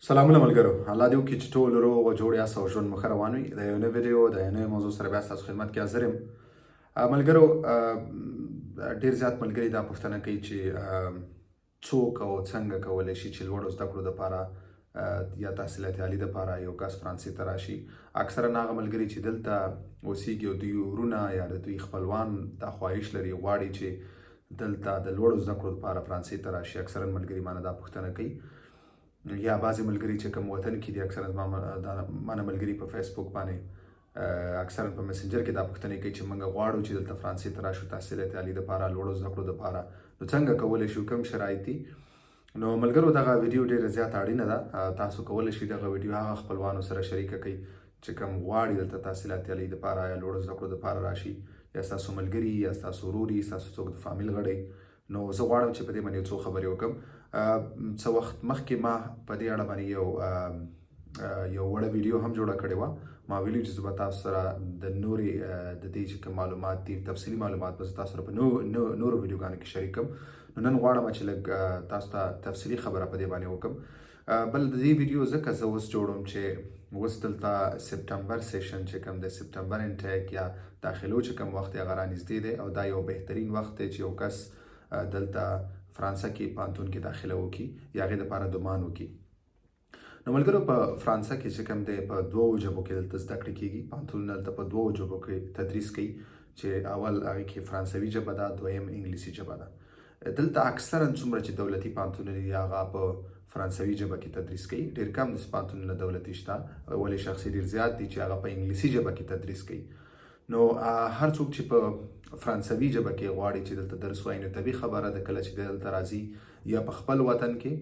سلامونه ملګرو، الله دې وکړي چې ټول روغ او جوړ یاست او ژوند مو ښه روان وي. د یو نوې ویډیو د یو نوې موضوع سره بیا ستاسو خدمت کې حاضر یم. ملګرو، ډېر زیات ملګري دا پوښتنه کوي چې څوک او څنګه کولی شي چې لوړو زده کړو دپاره یا تحصیلات عالي دپاره یو کس فرانسې ته راشي. اکثرا هغه ملګري چې دلته اوسیږي او دوی ورونه یا د دوی خپلوان دا خواهش لري غواړي چې دلته د لوړو زده کړو دپاره فرانسې ته راشي. اکثرا ملګري مانه دا پوښتنه کوي، یا بعضې ملګري چې کوم وطن کې دي اکثرا مانه ملګري په فیسبوک باندې اکثرا په مسنجر کې دا پوښتنې کوي چې موږ غواړو چې دلته فرانسې ته راشو تحصیلات عالي دپاره لوړو زده کړو دپاره، نو څنګه کولی شو، کوم شرایط دي؟ نو ملګرو دغه ویډیو ډېره زیاته اړینه ده. تاسو کولی شئ دغه ویډیو هغه خپلوانو سره شریکه کړئ چې کوم غواړي دلته تحصیلات عالي دپاره یا لوړو زده کړو دپاره راشي، یا ستاسو ملګري یا ستاسو ورور یي، ستاسو څوک د فامیل غړی. نو زه غواړم چې په دې باندې یو څو خبرې وکړم. څه وخت مخکې ما په دې اړه باندې یو وړه ویډیو هم جوړه کړې وه. ما ویلي چې زه به تاسو سره د نورې د دې چې کوم معلومات دي، تفصیلي معلومات به زه تاسو سره په نورو ویډیوګانو کې شریک کړم. نو نن غواړم چې لږ تاسو ته تفصیلي خبره په دې باندې وکړم. بل د دې ویډیو ځکه زه اوس جوړوم چې اوس دلته سپټمبر سیشن چې کوم د سپټمبر انټیک یا داخلو چې کوم وخت یې هغه رانږدې دی او دا یو بهترین وخت دی چې یو کس دلته فرانسه کې پانتون کې داخله وکړي یا هغې دپاره دومان وکړي. نو ملګرو، په فرانسه کې چې کوم دی په دوو ژبو کې دلته زده کړې کېږي. پانتون دلته په دوو ژبو کې تدریس کوي چې اول هغې کې فرانسوي ژبه ده، دویم انګلیسي ژبه ده. دلته اکثرا څومره چې دولتي پانتونونه دي هغه په فرانسوي ژبه کې تدریس کوي. ډېر کم د پانتونونه دولتي شته، ولې شخصي ډېر زیات دي چې هغه په انګلیسي ژبه کې تدریس کوي. نو هر څوک چې په فرانسوي ژبه کې غواړي چې دلته درس وایي، نو طبیعي خبره ده کله چې دلته راځي یا په خپل وطن کې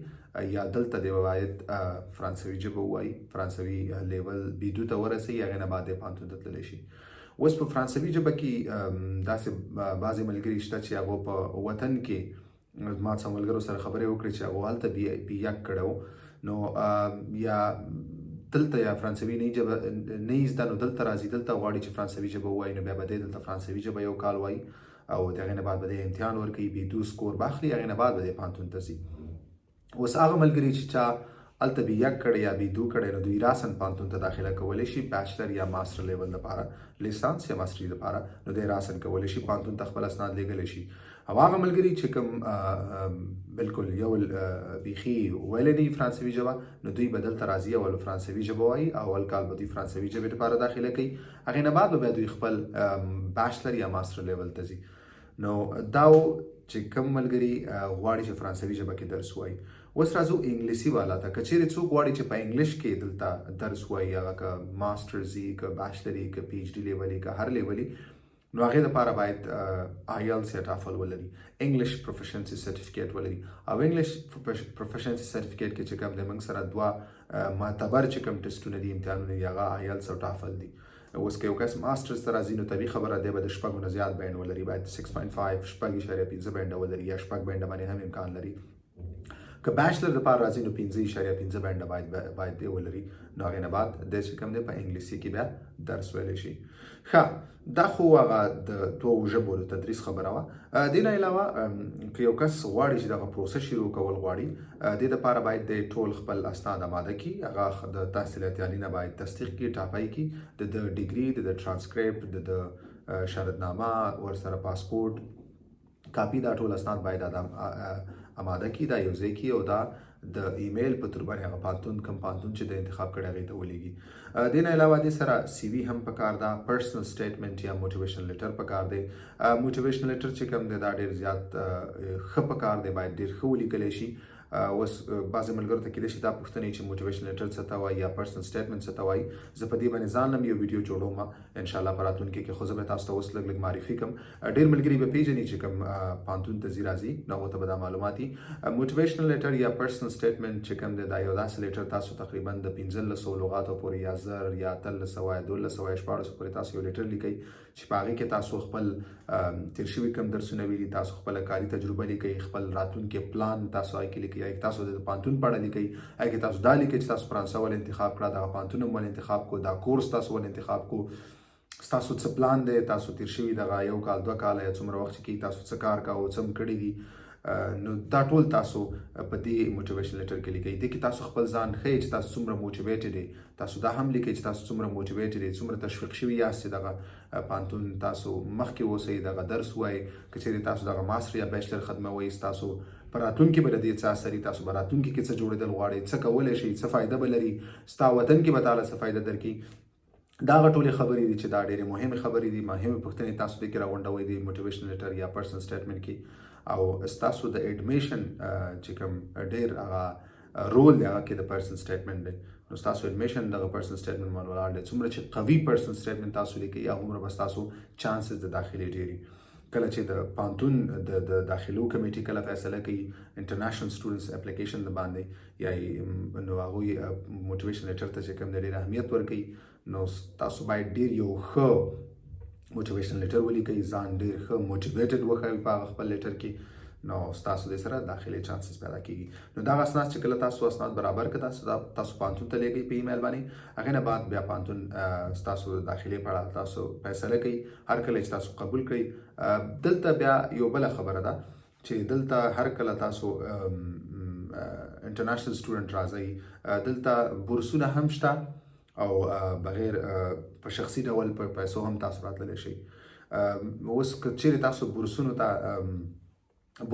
یا دلته د باید فرانسوي ژبه ووایي، فرانسوي لیول B2 ته ورسوي، هغې نه بعد د پانتون ته تللی شي. اوس په فرانسوي ژبه کې داسې بعضې ملګري شته چې هغو په وطن کې ما څو ملګرو سره خبرې وکړې چې هغو هلته B1 کړی و، نو یا دلته یا فرانسوي نه یې زده، نو دلته راځي، دلته غواړي چې فرانسوي ژبه ووایي، نو بیا به دی دلته فرانسوي ژبه یو کال وایي او د هغې نه بعد به دی امتحان ورکوي، B2 سکور به اخلي، هغې نه بعد به دی پانتون ته ځي. اوس هغه ملګري چې چا هلته B1 کړی یا B2 کړی، نو دوی راسن پانتون ته داخله کولی شي بیچلر یا ماسټر لیول دپاره، لیسانس یا ماسټري دپاره، نو دی راسن کولی شي پانتون ته خپل اسناد لیږلی شي. او هغه ملګري چې کوم بالکل یو بیخي ویلی نه وي فرانسوي ژبه، نو دوی به دلته راځي، اول فرانسوي ژبه وایي، اول کال به دوی فرانسوي ژبې دپاره داخله کوي، هغې نه بعد به بیا دوی خپل بیچلر یا ماسټر لیول ته ځي. نو دا چې کوم ملګري غواړي چې فرانسوي ژبه کې درس وایي. اوس راځو انګلیسي والا ته. که چیرې څوک غواړي چې په انګلیش کې دلته درس وایي، هغه که ماسټرز وي، که بیچلر وي، که PhD لیول وي، که هر لیول وي، نو هغې دپاره باید IELTS یا TOEFL ولري، انګلیش پروفیشنسي سرټیفیکیټ ولري. او انګلیش پروفیشنسي سرټیفیکیټ کې چې کوم دی موږ سره دوه معتبر چې کوم ټسټونه دي، امتحانونه دي، هغه IELTS او TOEFL دي. اوس که یو کس ماسټرز ته راځي، نو طبیعي خبره دی به د 6 نه زیات بینډ ولري، باید 6.5 6.5 بینډه ولري یا 6 بینډه باندې هم امکان لري. که بیچلر دپاره راځي، نو 5.5 بینډه باید دی ولري، نو هغې نه بعد دی چې کوم دی په انګلیسي کې بیا درس ویلی شي. ښه، دا خو هغه د دوو ژبو د تدریس خبره وه. دې نه علاوه که یو کس غواړي چې دغه پروسه شروع کول غواړي، دې دپاره باید دی ټول خپل اسناد اماده کړي، هغه د تحصیلات عالي نه باید تصدیق کړي، ټاپی کړي، د ډیګري، د ټرانسکریپټ، د شهادتنامه، ورسره پاسپورټ کاپي، دا ټول اسناد باید اماده کړي، دا یو ځای کړي او دا د ایمیل په تور باندې هغه کوم پانتون چې د انتخاب کړی هغې ته ولېږي. دې نه علاوه دې سره CV هم پکار ده، پرسنل سټیټمنټ یا موټیویشنل لیټر پکار دی. موټیویشنل لیټر چې کوم دی دا ډېر زیات ښه پکار دی، باید ډېر ښه ولیکلی شي. اوس بعضې ملګرو ته کیدای شي دا پوښتنې چې موټیویشنل لیټر څه ته وایي یا پرسنل سټیټمنټ څه ته وایي. زه په دې باندې ځان هم یو ویډیو جوړوم انشاءالله په راتلونکي کې، خو زه به تاسو ته اوس لږ معرفي کړم. ډېر ملګري به پېژني چې کوم پانتون ته ځي راځي، نو هغو ته به دا معلومات وي. موټیویشنل لیټر یا پرسنل سټیټمنټ چې کوم دی دا یو داسې لیټر تاسو تقریبا د 1500 لغاتو پورې یا 1000 یا 1300 یا 1200 یا 1400 پورې تاسو یو لیټر لیکئ چې په هغې کې تاسو خپل تېر شوي کوم درسونه ویلي، تاسو خپله کاري تجربه لیکئ، خپل راتلونکي پلان تاسو هغې کې لیکئ، هغې تاسو د پانتون په اړه لیکئ، هغې کې تاسو دا لیکئ چې تاسو فرانسه ولې انتخاب کړه، دغه پانتون هم ولې انتخاب کړو، دا کورس تاسو ولې انتخاب کړو، ستاسو څه پلان دی، تاسو تېر شوي دغه 1 کال 2 کاله یا څومره وخت چې کېږي تاسو څه کار کوو، څه هم کړي دي. نو دا ټول تاسو په دې موټیویشن لیټر کې لیکئ. دې کې تاسو خپل ځان ښیئ چې تاسو څومره موټیویټډ یې. تاسو دا هم لیکئ چې تاسو څومره موټیویټډ یې، څومره تشویق شوي یاست چې دغه پوهنتون تاسو مخکې اوسئ، دغه درس ووایئ. که چیرې تاسو دغه ماسټر یا بیچلر ختموئ، ستاسو په راتلونکي به د دې څه اثر وي، تاسو به راتلونکي کې څه جوړېدل غواړئ، څه کولی شئ، څه فایده به لري، ستا وطن کې به تعالی څه فایده درکړي. دا ټولې خبرې دي چې دا ډېرې مهمې خبرې دي، مهمې پوښتنې تاسو دې کې راغونډوئ د موټیویشن لیټر یا پرسنل سټیټمنټ کې. او ستاسو د ایډمیشن چې کوم ډېر هغه رول دی هغه کې د پرسنل سټیټمنټ دی. نو ستاسو ایډمیشن دغه پرسنل سټیټمنټ باندې ولاړ دی. څومره چې قوي پرسنل سټیټمنټ تاسو لیکئ هغومره به ستاسو چانسز د داخلې ډېري. کله چې د پوهنتون د داخلو کمیټې کله فیصله کوي انټرنیشنل سټوډنټس اپلیکیشن د باندې یا نو هغوی موټیویشن لیټر ته چې کوم دی ډېر اهمیت ورکوي. نو تاسو باید ډېر یو ښه موټیویشن لیټر ولیکئ، ځان ډېر ښه موټیویټډ وښیئ په هغه خپل لیټر کې. نو ستاسو د سره داخلي چانسز پیدا کیږي. نو دغه اسناد چې کله تاسو اسناد برابر کړه تاسو پوهنتون ته لیږئ په ایمیل باندې. هغې نه بعد بیا پوهنتون ستاسو د داخلي په اړه تاسو فیصله کوي. هر کله چې تاسو قبول کړئ، دلته بیا یو بله خبره ده چې دلته هر کله تاسو انټرنیشنل سټوډنټ راځئ، دلته بورسونه هم شته او بغیر په شخصي ډول په پیسو هم تاسو راتللی شئ. اوس که چیرې تاسو بورسونو ته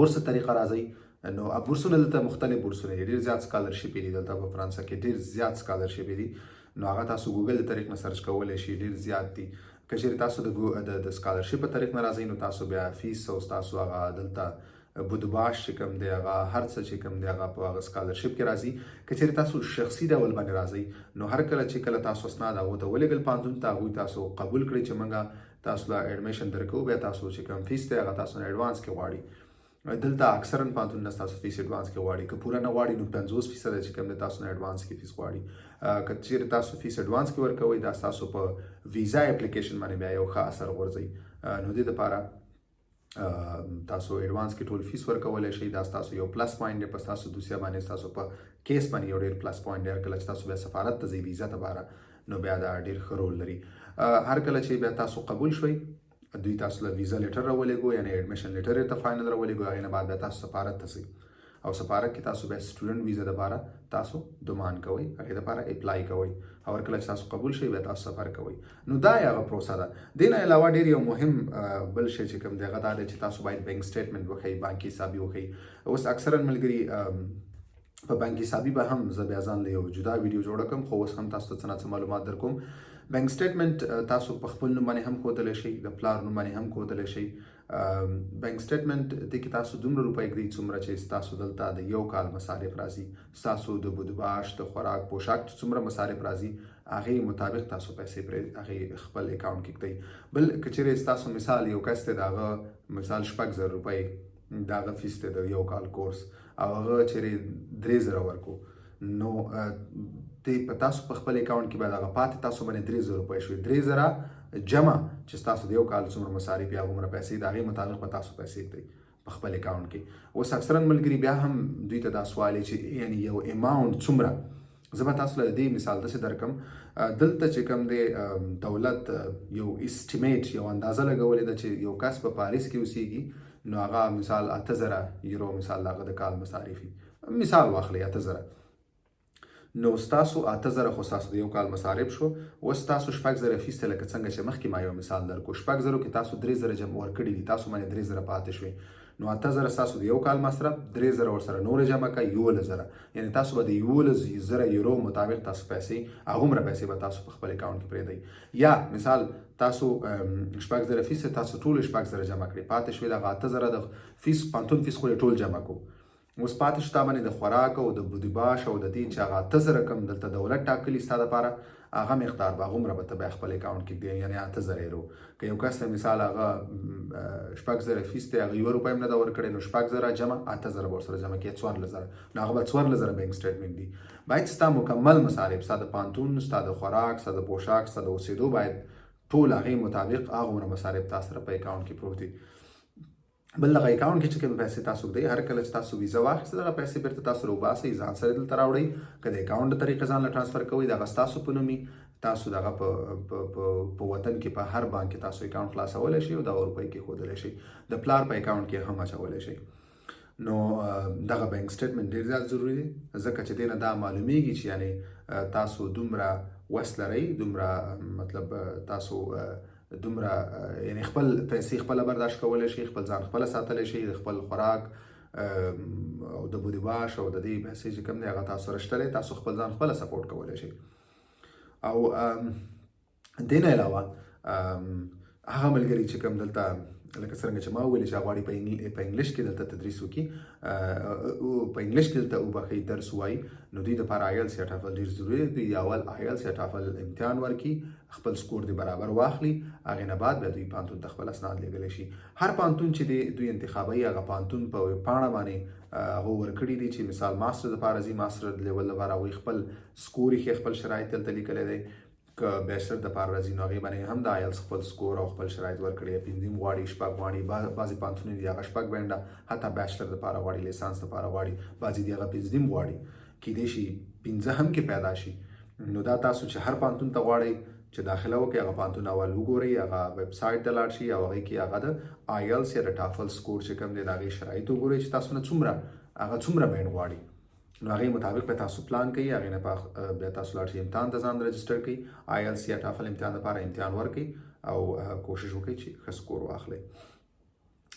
بورس طریقه راځئ، نو بورسونه دلته مختلف بورسونه دي، ډېر زیات سکالرشپ دي دلته په فرانسه کې، ډېر زیات سکالرشپ دي. نو هغه تاسو ګوګل د طریق نه سرچ کولی شئ، ډېر زیات دي. که چیرې تاسو د سکالرشپ په طریق نه راځئ، نو تاسو بیا فیس او ستاسو هغه دلته بودباش چې کوم دی هغه هر څه چې کوم دی هغه په هغه سکالرشپ کې راځي. که چیرې تاسو شخصي ډول باندې راځئ، نو هر کله چې کله تاسو اسناد هغو ته ولېږل پوهنتون ته، هغوی تاسو قبول کړئ چې موږ تاسو له ایډمیشن درکوو، بیا تاسو چې کوم فیس دی هغه تاسو نه ایډوانس کې غواړي. دلته اکثرا پوهنتون نه تاسو فیس ایډوانس کې غواړي. که پوره نه غواړي نو 50% چې کوم دی تاسو نه ایډوانس کې فیس غواړي. که چیرې تاسو فیس ایډوانس کې ورکوئ، دا ستاسو په ویزا اپلیکیشن باندې بیا یو ښه اثر غورځوي. نو دې دپاره تاسو ایډوانس کې ټول فیس ورکولی شئ. دا ستاسو یو پلس پوینټ دی په ستاسو دوسیه باندې، ستاسو په کیس باندې یو ډېر پلس پوینټ دی. هر کله چې تاسو بیا سفارت ته ځئ ویزا دپاره، نو بیا دا ډېر ښه رول لري. هر کله چې بیا تاسو قبول شوئ، دوی تاسو له ویزا لیټر راولېږو، یعنې ایډمیشن لیټر یې ته فاینل راولېږو. هغې نه بعد بیا تاسو سفارت ته ځئ او سفارت کې تاسو بیا سټوډنټ ویزا دپاره تاسو ډمان کوئ، هغې دپاره اپلای کوئ. او هر کله چې تاسو قبول شئ بیا تاسو سفر کوئ. نو دا یې هغه پروسه ده. دې نه علاوه ډېر یو مهم بل شی چې کوم دی هغه دا دی چې تاسو باید بینک سټیټمنټ وښیئ، بانکي حسابي وښیئ. اوس اکثرا ملګري په بانکي حسابي به هم زه بیا ځان له یو جدا ویډیو جوړه کړم، خو اوس هم تاسو ته څه نه څه معلومات در کوم. بینک سټیټمنټ تاسو په خپل نوم باندې هم ښودلی شئ، د پلار نوم باندې هم ښودلی شئ. بینک سټیټمنټ دې کې تاسو دومره روپۍ ږدئ څومره چې ستاسو دلته د یو کال مصارف راځي، ستاسو د بودباش، د خوراک، پوشاک څومره مصارف راځي، هغې مطابق تاسو پیسې پرې هغې خپل اکاونټ کې ږدئ. بل که چیرې ستاسو مثال یو کس دی، د هغه مثال 6,000 روپۍ د هغه فیس دی د یو کال کورس، او هغه چیرې 3,000 ورکو، نو په تاسو په خپل اکاونټ کې باید هغه پاتې تاسو باندې 3,000 روپۍ شوي. 3,000 جمع چې ستاسو د یو کال څومره مصارف یا هغومره پیسې د هغې مطابق به تاسو پیسې ږدئ په خپل اکاونټ کې. اوس اکثرا ملګري بیا هم دوی ته دا سوال چې یعنې یو اماونټ څومره. زه به تاسو له دې مثال داسې درکړم. دلته چې کوم دی دولت یو اسټیمیټ، یو اندازه لګولې ده چې یو کس په پاریس کې اوسیږي، نو هغه مثال 8,000 یورو مثال د هغه د کال مصارف وي. مثال واخلئ 8,000. نو ستاسو 8,000 خو ستاسو د یو کال مصارف شو. اوس ستاسو 6,000 فیس ته لکه څنګه چې مخکې ما یو مثال درکړو، 6,000 کې تاسو 3,000 جمع ورکړي دي، تاسو باندې 3,000 پاتې شوي. نو 8,000 ستاسو د یو کال مصرف، 3,000 ورسره نورې جمع کړئ، 11,000. یعنې تاسو به د 11,000 یورو مطابق تاسو پیسې، هغومره پیسې به تاسو په خپل اکاونټ کې پرېږدئ. یا مثال تاسو 6,000 فیس تاسو ټول 6,000 جمع کړئ، پاتې شوي دغه 8,000 د فیس پوهنتون فیس خو یې ټول جمع کړو. اوس پاتې شو تا باندې د خوراک او د بودیباش او د دې چې هغه 8,000 کم دلته دولت ټاکلي ستا دپاره، هغه مقدار به هغومره به ته بیا خپل اکاونټ کې ږدې، یعنې 8,000 یورو. که یو کس ته مثال هغه 6,000 فیس دی، هغه 1 روپۍ هم نه ده ورکړې، نو 6,000 جمع 8,000 به ورسره جمع کړي 14,000. نو هغه به 14,000 بینک سټیټمنټ دي. باید ستا مکمل مصارف، ستا د پوهنتون، ستا د خوراک، ستا د پوشاک، ستا د اوسېدو، باید ټول هغې مطابق هغومره مصارف تا سره په اکاونټ کې پروت دي. بل دغه اکاونټ کې چې کومې پیسې تاسو ږدئ، هر کله چې تاسو ویزا واخیسته دغه پیسې بېرته تاسو راوباسئ، ځان سره دلته راوړئ. که د اکاونټ د طریقې ځان له ټرانسفر کوئ، دغه ستاسو په نوم وي. تاسو دغه په وطن کې په هر بانک کې تاسو اکاونټ خلاصولی شئ او دغه روپۍ کې ښودلی شئ. د پلار په اکاونټ کې هم اچولی شئ. نو دغه بانک سټیټمنټ ډیر زیات ضروری دی ځکه چې دینه دا معلومیږي چې یعنی تاسو دومره وس لرئ دومره مطلب تاسو دومره یعنی خپل پیسې خپل برداشت کولای شي خپل ځان خپل ساتلی شي خپل خوراک او د بودیباش او د دې پیسې چې کوم دی هغه تاسو رشتلې تاسو خپل ځان خپل سپورټ کولای شي او دین علاوه هغه ملګری چې کوم دلته لکه څنګه چې ما ویل چې غواړي په انګلیش کې دلته تدریس وکړي او په انګلیش کې دلته وبخي درس وایي نو دوی د لپاره آیلټس یا ټافل ډیر ضروري دی دوی اول آیلټس یا ټافل امتحان ورکړي خپل سکور دی برابر واخلي هغې نه بعد بیا دوی پوهنتون ته خپل اسناد لیږلی شي هر پوهنتون چې دی دوی انتخابوي هغه پوهنتون په پاڼه باندې هغه ورکړي دي چې مثال ماسټر دپاره ځي ماسټر لیول لپاره هغوی خپل سکور یې خپل شرایط دلته لیکلی دی که بیچلر دپاره راځي نو هغې باندې هم د آیلټس خپل سکور او خپل شرایط ورکړي پنځم غواړي شپږ غواړي بعضې پوهنتونونه دي هغه شپږ بینډه حتی بیچلر دپاره غواړي لیسانس دپاره غواړي بعضې دي هغه پنځم غواړي کیدای شي پنځه هم کې پیدا شي نو دا تاسو چې هر پوهنتون ته غواړئ چې داخله وکړئ هغه پوهنتون اول وګورئ هغه ویب سایټ ته لاړ شي او هغې کې هغه د آیلټس یا د ټافل سکور چې کوم دی د هغې شرایط وګورئ چې تاسو نه څومره بینډ غواړي نو هغې مطابق به تاسو پلان کوئ هغې نه بیا تاسو لاړ شئ امتحان ته ځان رجسټر کړئ آیلټس یا ټافل امتحان لپاره امتحان ورکړئ او کوشش وکړئ چې ښه سکور واخلئ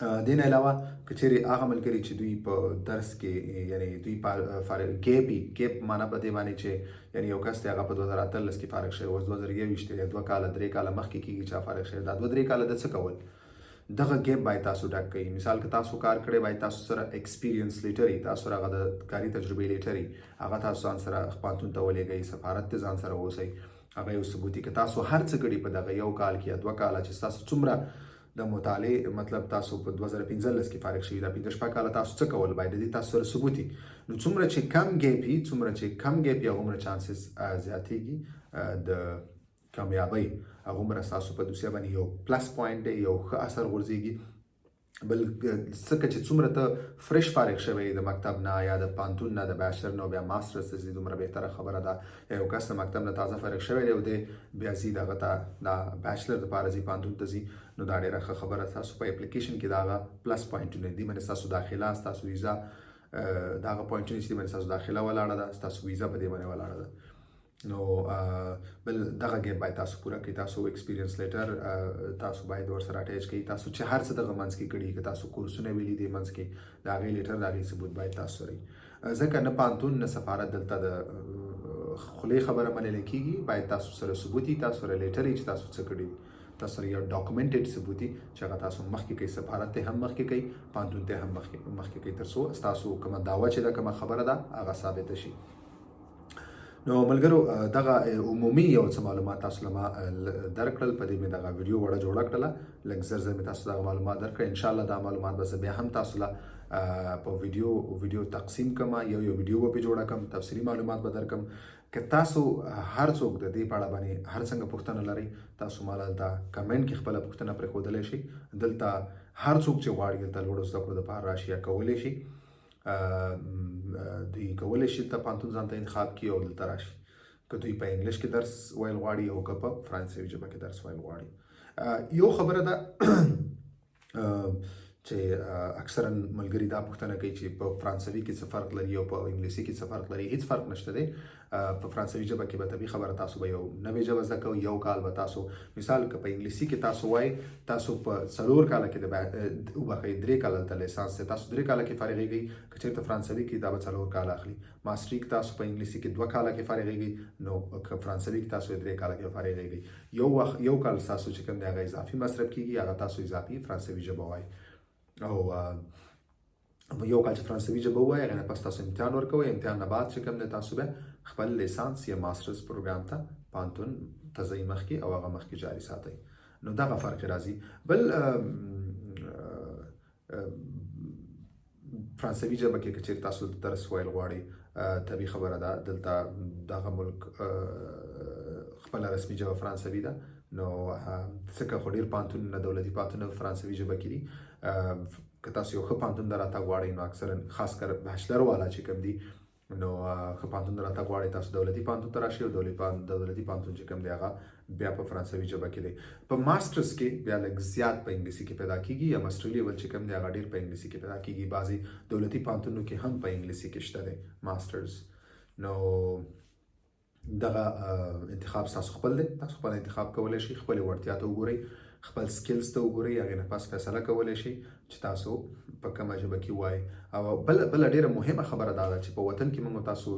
دې نه علاوه که چیرې هغه ملګري چې دوی په درس کې یعنی دوی ګیپ معنا په دې باندې چې یعنی یو کس دی هغه په 2013 کې فارغ شوی اوس 2021 دی 2 کاله 3 کاله مخکې کېږي چې فارغ شوی دا 2-3 کاله د څه کول دغه ګیپ باید تاسو ډک کړئ مثال که تاسو کار کړی باید تاسو سره ایکسپیرینس لیټر تاسو سره هغه د کاري تجربې لیټر هغه تاسو ځان سره پوهنتون ته ولېږئ سفارت ته ځان سره اوسئ هغه یو ثبوتي که تاسو هر څه کړي په دغه یو کال کې یا 2 کاله چې تاسو څومره د مطالعې مطلب تاسو په 2015 کې فارغ شوي دا 15 کاله تاسو څه کول باید دې تاسو سره ثبوتي نو څومره چې کم ګیپ وي هغومره چانسز زیاتېږي د کامیابۍ هغومره ستاسو په دوسیه باندې یو پلس پوینټ دی یو ښه اثر غورځېږي بل څکه چې څومره ته فرش فارغ شوی د مکتب نه یا د پوهنتون نه د بیچلر نه بیا ماسټرز ته ځي دومره بهتره خبره ده یا یو کس د مکتب نه تازه فارغ شوی دی او دی بیا ځي دغه ته د بیچلر دپاره ځي پوهنتون ته ځي نو دا ډېره ښه خبره تاسو په اپلیکیشن کې د هغه پلس پوینټونه دي باندې ستاسو داخله ستاسو ویزا د هغه پوینټونه چې دي باندې ستاسو داخله ولاړه ده ستاسو ویزا په دې باندې ولاړه ده نو بل دغه ګیپ باید تاسو پوره کړئ تاسو ایکسپیرینس لیټر تاسو باید ورسره اټیچ کړئ تاسو چې هر څه دغه منځ کې کړي که تاسو کورسونه ویلي دي منځ کې د هغې لیټر د هغې ثبوت باید تاسو سره ځکه نه پوهنتون نه سفارت دلته د خولې خبره منلی کېږي باید تاسو سره ثبوت وي تاسو سره لیټر وي چې تاسو څه کړي وي تاسو سره یو ډاکومنټډ ثبوت وي چې هغه تاسو مخکې کوئ سفارت ته هم مخکې کوئ پوهنتون ته هم مخکې کوئ تر څو ستاسو کومه دعوه چې ده کومه خبره ده هغه ثابته شي نو ملګرو دغه عمومي یو څه معلومات تاسو له ما درکړل په دې مې دغه ویډیو وړه جوړه کړله لږ زر مې تاسو دغه معلومات درکړل انشاءالله دا معلومات به زه بیا هم تاسو له په ویډیو تقسیم کړم یو ویډیو به پرې جوړه کړم تفصیلي معلومات به درکړم که تاسو هر څوک د دې په اړه باندې هر څنګه پوښتنه لرئ تاسو ما دلته کمنټ کې خپله پوښتنه پرېښودلی شئ دلته هر څوک چې غواړي دلته لوړو زده کړو دپاره راشي یا کولی شي دوی کولی شي دلته پوهنتون ځان ته انتخاب کړي او دلته راشي که دوی په انګلیش کې درس ویل غواړي او که په فرانسوي ژبه کې درس ویل غواړي یو خبره ده چې اکثرا ملګري دا پوښتنه کوي چې په فرانسوي کې څه فرق لري او په انګلیسي کې څه فرق لري هیڅ فرق نشته دی په فرانسوي ژبه کې به طبیعي خبره تاسو به یو نوې ژبه زده کوئ یو کال به تاسو مثال که په انګلیسي کې تاسو وایي تاسو په 4 کاله کې وبخښئ 3 کاله دلته لیسانس دی تاسو 3 کاله کې فارغېږئ که چېرته فرانسوي کې دا به 4 کاله اخلي ماسټري کې تاسو په انګلیسي کې 2 کاله کې فارغېږئ نو که فرانسوي کې تاسو 3 کاله کې فارغېږئ یو کال تاسو چې کوم دی هغه اضافي مصرف کېږي هغه تاسو اضافي فرانسوي ژبه وایي او یو کال چې فرانسوي ژبه ووایي هغې نه پس تاسو امتحان ورکوئ امتحان نه بعد چې کوم دی تاسو بیا خپل لیسانس یا ماسټرز پروګرام ته پوهنتون ته ځئ مخکې او هغه مخکې جاري ساتئ نو دغه فرق راځي بل فرانسوي ژبه کې که چېرې تاسو درس ویل غواړئ طبیعي خبره ده دلته دغه ملک خپله رسمي ژبه فرانسوي ده نو ځکه خو ډېر پوهنتونونه دولتي پوهنتونونه فرانسوي ژبه کې دي که تاسو یو ښه پوهنتون ته راتګ غواړئ نو اکثرا خاص کر بیچلر والا چې کوم دي نو ښه پوهنتون ته راتګ غواړئ تاسو دولتي پوهنتون ته راشئ او دولتي پوهنتون چې کوم دی هغه بیا په فرانسوي ژبه کې دی. په ماسټرز کې بیا لږ زیات په انګلیسي کې پیدا کیږي یا ماسټر لیول چې کوم دی هغه ډېر په انګلیسي کې پیدا کیږي. بعضې دولتي پوهنتونونو کې هم په انګلیسي کې شته دی ماسټرز. نو دغه انتخاب تاسو خپل دی، تاسو خپل انتخاب کولی شئ، خپلې وړتیا ته وګورئ، خپل سکلز ته وګورئ، هغې نه پس فیصله کولی شئ چې تاسو په کومه ژبه کې وایي. او بله ډېره مهمه خبره دا ده چې په وطن کې موږ تاسو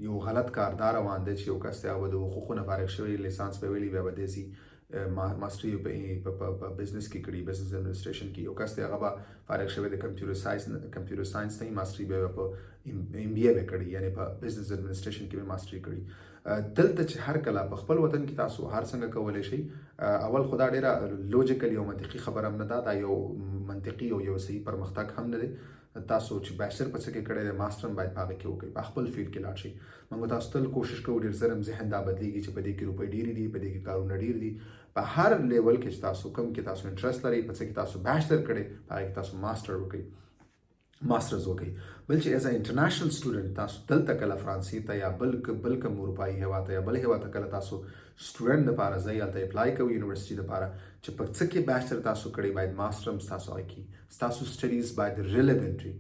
یو غلط کار دا روان دی چې یو کس دی هغه د حقوقو نه فارغ شوی، لیسانس به ویلي، بیا به داسې ماسټري په بزنس کې کړي، بزنس ایډمنسټریشن کې. یو کس دی هغه به فارغ شوی د کمپیوټر ساینس نه ماسټري به په MBA به کړي، یعنی په بزنس ایډمنسټریشن کې به ماسټري کړي. دلته چې هر کله په خپل وطن کې تاسو هر څنګه کولی شئ. اول خو دا ډېره لوجیکل یو منطقي خبره هم نه ده، دا یو منطقي او یو صحیح پرمختګ هم نه دی. تاسو چې بیچلر په څه کې کړی دی، ماسټر هم باید په هغه کې وکړئ، په خپل فیلډ کې لاړ شئ. موږ تاسو تل کوشش کوو، ډېر زر هم ذهن دا بدلېږي چې په دې کې روپۍ ډېرې دي، په دې کې کارونه ډېر دي. په هر لیول کې چې تاسو کوم کې تاسو انټرست لرئ، په څه کې تاسو بیچلر کړئ، په هغه کې تاسو ماسټرز وکړئ. بل چې ایز ا انټرنیشنل سټوډنټ تاسو دلته کله فرانسې ته یا بل کوم اروپایي هېواد ته یا بل هېواد ته کله تاسو سټوډنټ دپاره ځئ، هلته اپلای کوئ یونیورسټي دپاره، چې په څه کې بیچلر تاسو کړی، باید ماسټر هم ستاسو هغه کې ستاسو سټډیز باید ریلیونټ وي.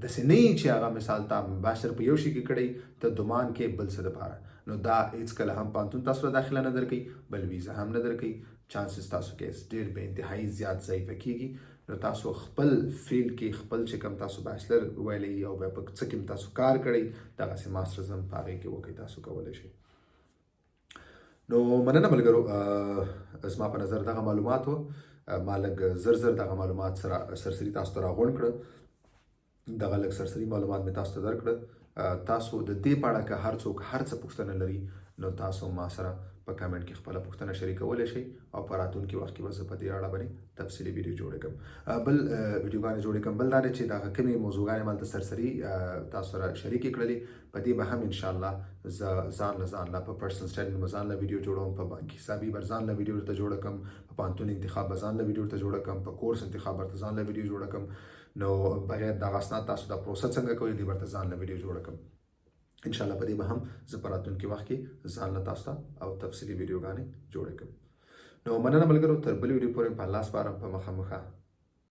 داسې نه وي چې هغه مثال ته بیچلر په یو شي کې کړی، ته ګمان کې بل څه دپاره، نو دا هېڅکله هم پوهنتون تاسو ته داخله نه درکوي، بل ویزه هم نه درکوي. چانسز تاسو کې ډېر به انتهایي زیات ضعیفه کېږي. نو تاسو خپل فیلډ کې خپل چې کوم تاسو بیچلر ویلی او بیا په څه کې تاسو کار کړی، دغسې ماسټرز هم په هغې کې وکړئ، تاسو کولی شئ. نو مننه ملګرو، زما په نظر دغه معلومات وه. ما لږ زر دغه معلومات سرسري تاسو ته راغونډ کړه، دغه لږ سرسري معلومات مې تاسو ته درکړه. تاسو د دې په اړه که هر څوک هر څه پوښتنه لري، نو تاسو ما سره په کمنټ کې خپله پوښتنه شریکولی شئ، او په راتلونکي وخت کې به زه په دې اړه باندې تفصیلي ویډیو جوړې کړم، بل دا دی چې دغه کومې موضوعګانې ما دلته سرسري تاسو سره شریکې کړلې، په دې به هم انشاءالله زه ځان له په پرسنل سټډي به ځان له ویډیو جوړوم، په بانکي حسابي به ځان له ویډیو ورته جوړه کړم، په پوهنتون انتخاب به ځان له ویډیو ورته جوړه کړم، په کورس انتخاب ورته ځان له ویډیو جوړه کړم. نو بغیر دغه اسناد تاسو دا پروسه څنګه کوئ، دې ورته ځان له ویډیو جوړه کړم. انشاءالله په دې به هم زه په راتلونکي وخت کې ځان له تاسو ته او تفصیلي ویډیوګانې جوړې کړم. نو مننه ملګرو، تر بلې ویډیو پورې په الله سپارم، په مخه